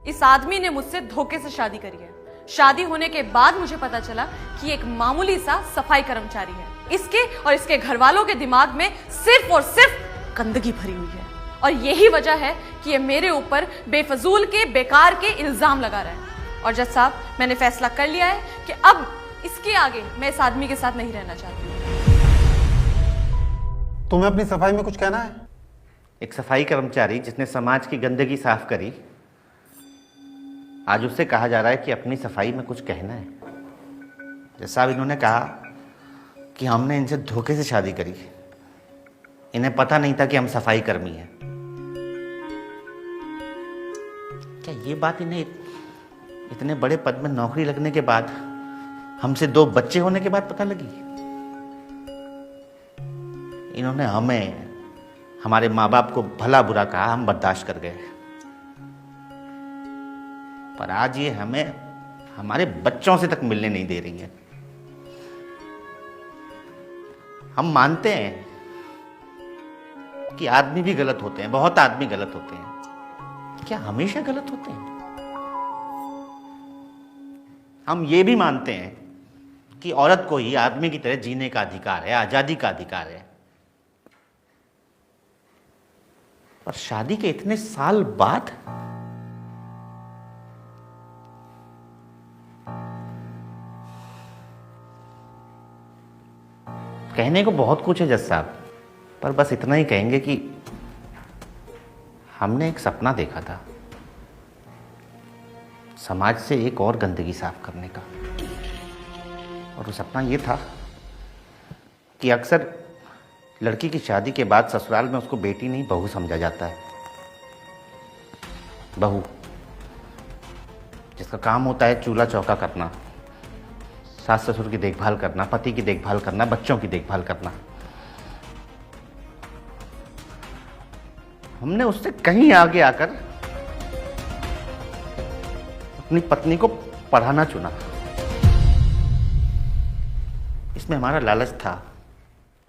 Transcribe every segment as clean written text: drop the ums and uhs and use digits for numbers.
इस आदमी ने मुझसे धोखे से शादी करी है। शादी होने के बाद मुझे पता चला कि एक मामूली सा सफाई कर्मचारी है। इसके और इसके घर वालों के दिमाग में सिर्फ और सिर्फ गंदगी भरी हुई है, और यही वजह है कि ये मेरे ऊपर बेफजूल के बेकार के इल्जाम लगा रहा है। और जज साहब, मैंने फैसला कर लिया है कि अब इसके आगे मैं इस आदमी के साथ नहीं रहना चाहती। तुम्हें अपनी सफाई में कुछ कहना है? एक सफाई कर्मचारी जिसने समाज की गंदगी साफ करी, आज उससे कहा जा रहा है कि अपनी सफाई में कुछ कहना है। जैसा साहब, इन्होंने कहा कि हमने इनसे धोखे से शादी करी, इन्हें पता नहीं था कि हम सफाई कर्मी हैं। क्या ये बात इन्हें इतने बड़े पद में नौकरी लगने के बाद, हमसे 2 बच्चे होने के बाद पता लगी? इन्होंने हमें, हमारे माँ बाप को भला बुरा कहा, हम बर्दाश्त कर गए, पर आज ये हमें हमारे बच्चों से तक मिलने नहीं दे रही है। हम मानते हैं कि आदमी भी गलत होते हैं, बहुत आदमी गलत होते हैं। क्या हमेशा गलत होते हैं? हम ये भी मानते हैं कि औरत को ही आदमी की तरह जीने का अधिकार है, आजादी का अधिकार है। पर शादी के इतने साल बाद कहने को बहुत कुछ है जज साहब, पर बस इतना ही कहेंगे कि हमने एक सपना देखा था, समाज से एक और गंदगी साफ करने का। और वो सपना ये था कि अक्सर लड़की की शादी के बाद ससुराल में उसको बेटी नहीं बहू समझा जाता है। बहू जिसका काम होता है चूल्हा चौका करना, सास ससुर की देखभाल करना, पति की देखभाल करना, बच्चों की देखभाल करना। हमने उससे कहीं आगे आकर अपनी पत्नी को पढ़ाना चुना। इसमें हमारा लालच था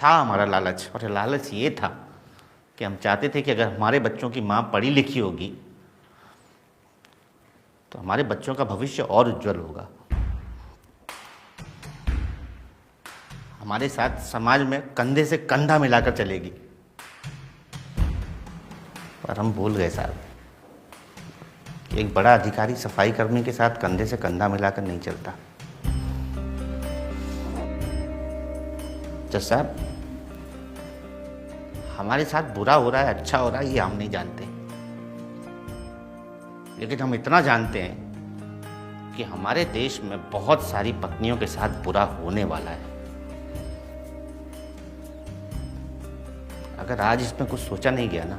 हमारा लालच। और लालच ये था कि हम चाहते थे कि अगर हमारे बच्चों की माँ पढ़ी लिखी होगी तो हमारे बच्चों का भविष्य और उज्जवल होगा, हमारे साथ समाज में कंधे से कंधा मिलाकर चलेगी। पर हम भूल गए साहब, एक बड़ा अधिकारी सफाई कर्मी के साथ कंधे से कंधा मिलाकर नहीं चलता। जज साहब, हमारे साथ बुरा हो रहा है, अच्छा हो रहा है, ये हम नहीं जानते, लेकिन हम इतना जानते हैं कि हमारे देश में बहुत सारी पत्नियों के साथ बुरा होने वाला है। अगर आज इसमें कुछ सोचा नहीं गया ना,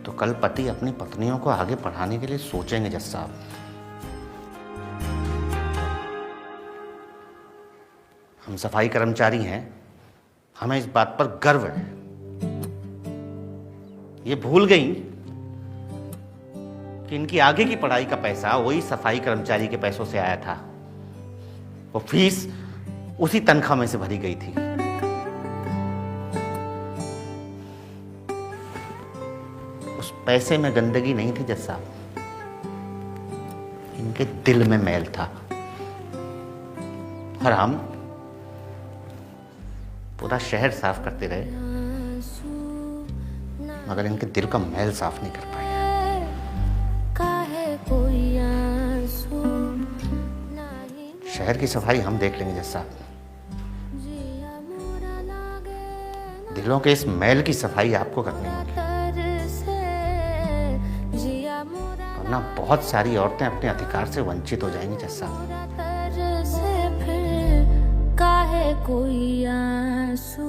तो कल पति अपनी पत्नियों को आगे पढ़ाने के लिए सोचेंगे जज साहब। हम सफाई कर्मचारी हैं, हमें इस बात पर गर्व है। ये भूल गई कि इनकी आगे की पढ़ाई का पैसा वही सफाई कर्मचारी के पैसों से आया था। वो फीस उसी तनख्वाह में से भरी गई थी। उस पैसे में गंदगी नहीं थी जज साहब, इनके दिल में मैल था। और हम पूरा शहर साफ करते रहे, मगर इनके दिल का मैल साफ नहीं कर पाए। शहर की सफाई हम देख लेंगे जज साहब, दिलों के इस मैल की सफाई आपको करनी होगी, वरना बहुत सारी औरतें अपने अधिकार से वंचित हो जाएंगी जज साहब। काहे कोई आंसू।